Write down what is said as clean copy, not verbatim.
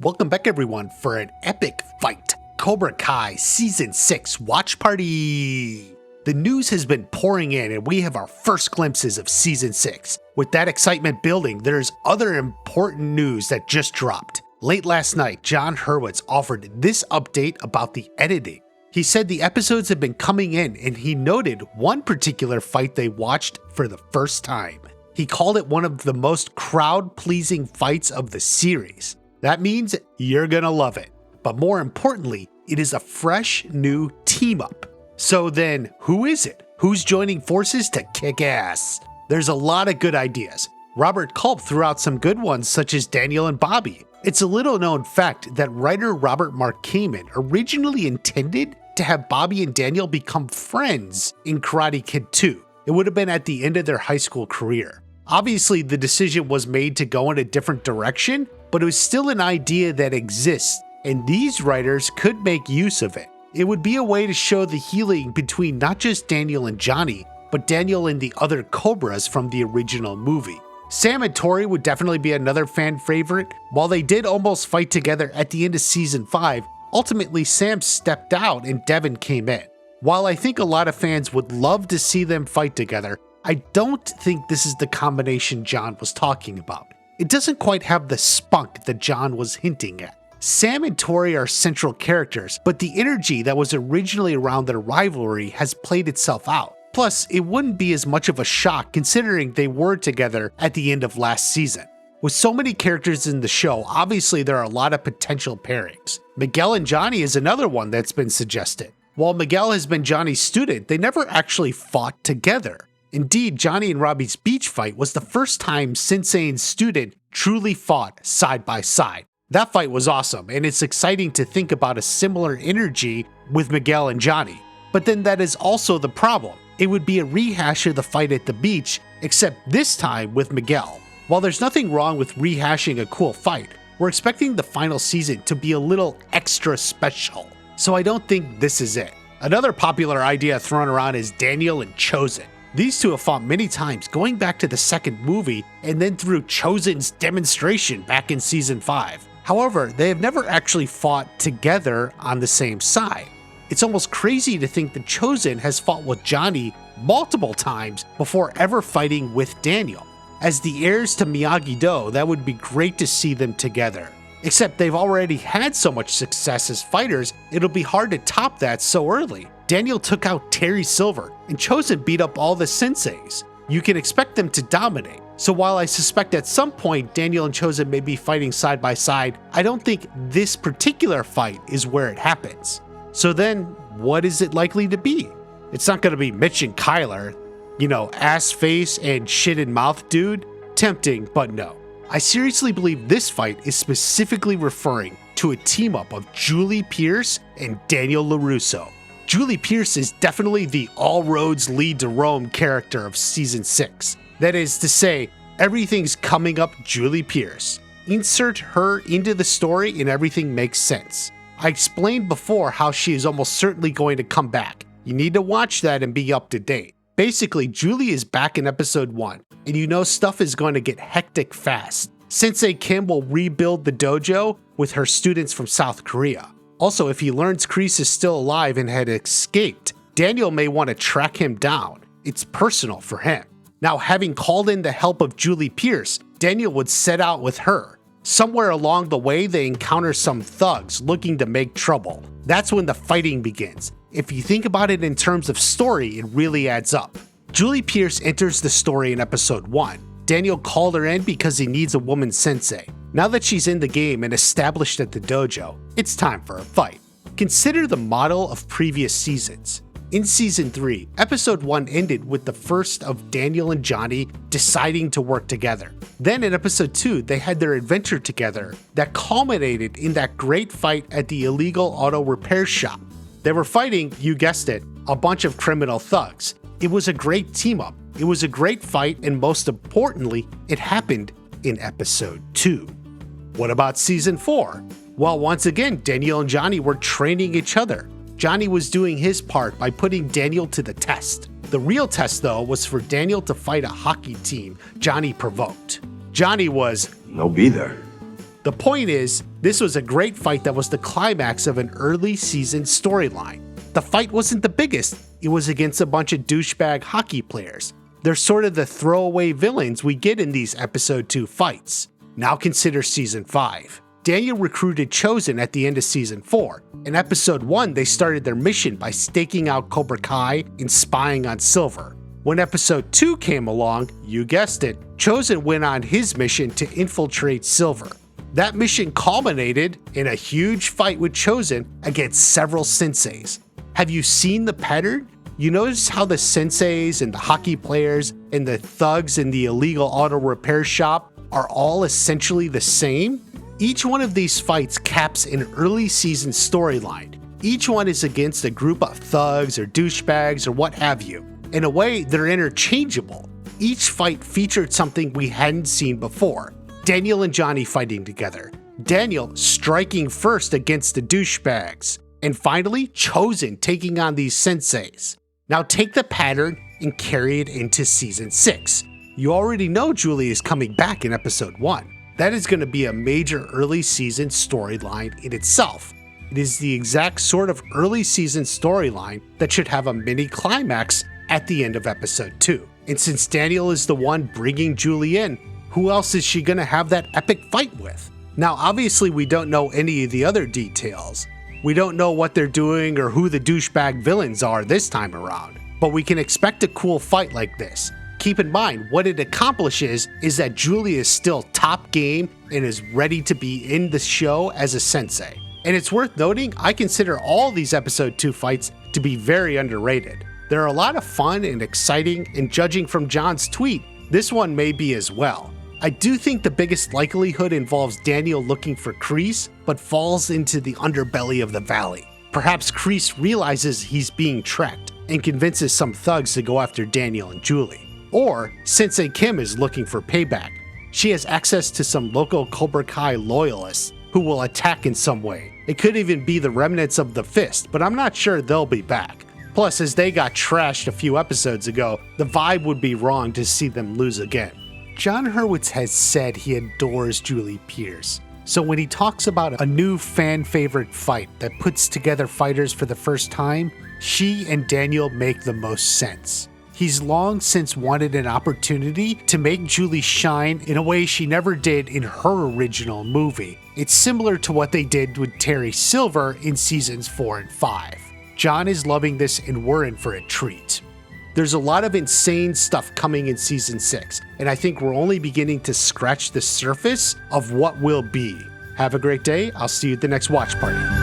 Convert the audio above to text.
Welcome back everyone for an epic fight. Cobra Kai Season 6 Watch Party! The news has been pouring in and we have our first glimpses of Season 6. With that excitement building, there's other important news that just dropped. Late last night, Jon Hurwitz offered this update about the editing. He said the episodes have been coming in and he noted one particular fight they watched for the first time. He called it one of the most crowd-pleasing fights of the series. That means you're gonna love it. But more importantly, it is a fresh new team up. So then, who is it? Who's joining forces to kick ass? There's a lot of good ideas. Robert Culp threw out some good ones such as Daniel and Bobby. It's a little known fact that writer Robert Mark Kamen originally intended to have Bobby and Daniel become friends in Karate Kid 2. It would have been at the end of their high school career. Obviously, the decision was made to go in a different direction, but it was still an idea that exists, and these writers could make use of it. It would be a way to show the healing between not just Daniel and Johnny, but Daniel and the other Cobras from the original movie. Sam and Tori would definitely be another fan favorite. While they did almost fight together at the end of Season 5, ultimately Sam stepped out and Da-Eun came in. While I think a lot of fans would love to see them fight together, I don't think this is the combination Jon was talking about. It doesn't quite have the spunk that Jon was hinting at. Sam and Tori are central characters, but the energy that was originally around their rivalry has played itself out. Plus, it wouldn't be as much of a shock considering they were together at the end of last season. With so many characters in the show, obviously there are a lot of potential pairings. Miguel and Johnny is another one that's been suggested. While Miguel has been Johnny's student, they never actually fought together. Indeed, Johnny and Robbie's beach fight was the first time Sensei and student truly fought side by side. That fight was awesome, and it's exciting to think about a similar energy with Miguel and Johnny. But then that is also the problem. It would be a rehash of the fight at the beach, except this time with Miguel. While there's nothing wrong with rehashing a cool fight, we're expecting the final season to be a little extra special. So I don't think this is it. Another popular idea thrown around is Daniel and Chosen. These two have fought many times, going back to the second movie and then through Chosen's demonstration back in Season 5. However, they have never actually fought together on the same side. It's almost crazy to think that Chosen has fought with Johnny multiple times before ever fighting with Daniel. As the heirs to Miyagi-Do, that would be great to see them together. Except they've already had so much success as fighters, it'll be hard to top that so early. Daniel took out Terry Silver, and Chosen beat up all the senseis. You can expect them to dominate. So while I suspect at some point Daniel and Chosen may be fighting side by side, I don't think this particular fight is where it happens. So then, what is it likely to be? It's not going to be Mitch and Kyler, ass face and shit in mouth dude. Tempting, but no. I seriously believe this fight is specifically referring to a team up of Julie Pierce and Daniel LaRusso. Julie Pierce is definitely the all roads lead to Rome character of Season 6. That is to say, everything's coming up Julie Pierce. Insert her into the story and everything makes sense. I explained before how she is almost certainly going to come back. You need to watch that and be up to date. Basically, Julie is back in episode 1, and stuff is going to get hectic fast. Sensei Kim will rebuild the dojo with her students from South Korea. Also, if he learns Kreese is still alive and had escaped, Daniel may want to track him down. It's personal for him. Now, having called in the help of Julie Pierce, Daniel would set out with her. Somewhere along the way, they encounter some thugs looking to make trouble. That's when the fighting begins. If you think about it in terms of story, it really adds up. Julie Pierce enters the story in episode 1. Daniel called her in because he needs a woman sensei. Now that she's in the game and established at the dojo, it's time for a fight. Consider the model of previous seasons. In Season 3, Episode 1 ended with the first of Daniel and Johnny deciding to work together. Then in Episode 2, they had their adventure together that culminated in that great fight at the illegal auto repair shop. They were fighting, you guessed it, a bunch of criminal thugs. It was a great team up. It was a great fight, and most importantly, it happened in Episode 2. What about Season 4? Well, once again, Daniel and Johnny were training each other. Johnny was doing his part by putting Daniel to the test. The real test, though, was for Daniel to fight a hockey team Johnny provoked. Johnny was, "No be there." The point is, this was a great fight that was the climax of an early season storyline. The fight wasn't the biggest, it was against a bunch of douchebag hockey players. They're sort of the throwaway villains we get in these episode 2 fights. Now consider season 5. Daniel recruited Chosen at the end of season 4. In episode 1, they started their mission by staking out Cobra Kai and spying on Silver. When episode 2 came along, you guessed it, Chosen went on his mission to infiltrate Silver. That mission culminated in a huge fight with Chosen against several senseis. Have you seen the pattern? You notice how the senseis and the hockey players and the thugs in the illegal auto repair shop are all essentially the same? Each one of these fights caps an early season storyline. Each one is against a group of thugs or douchebags or what have you. In a way, they're interchangeable. Each fight featured something we hadn't seen before. Daniel and Johnny fighting together. Daniel striking first against the douchebags. And finally, Chosen taking on these senseis. Now take the pattern and carry it into season 6. You already know Julie is coming back in episode 1. That is going to be a major early season storyline in itself. It is the exact sort of early season storyline that should have a mini climax at the end of episode 2. And since Daniel is the one bringing Julie in, who else is she going to have that epic fight with? Now obviously we don't know any of the other details. We don't know what they're doing or who the douchebag villains are this time around, but we can expect a cool fight like this. Keep in mind, what it accomplishes is that Julie is still top game and is ready to be in the show as a sensei. And it's worth noting, I consider all these episode 2 fights to be very underrated. They're a lot of fun and exciting, and judging from Jon's tweet, this one may be as well. I do think the biggest likelihood involves Daniel looking for Kreese, but falls into the underbelly of the valley. Perhaps Kreese realizes he's being tracked and convinces some thugs to go after Daniel and Julie. Or Sensei Kim is looking for payback. She has access to some local Cobra Kai loyalists who will attack in some way. It could even be the remnants of the Fist, but I'm not sure they'll be back. Plus, as they got trashed a few episodes ago, the vibe would be wrong to see them lose again. Jon Hurwitz has said he adores Julie Pierce. So when he talks about a new fan favorite fight that puts together fighters for the first time, she and Daniel make the most sense. He's long since wanted an opportunity to make Julie shine in a way she never did in her original movie. It's similar to what they did with Terry Silver in seasons 4 and 5. Jon is loving this and we're in for a treat. There's a lot of insane stuff coming in season 6, and I think we're only beginning to scratch the surface of what will be. Have a great day. I'll see you at the next watch party.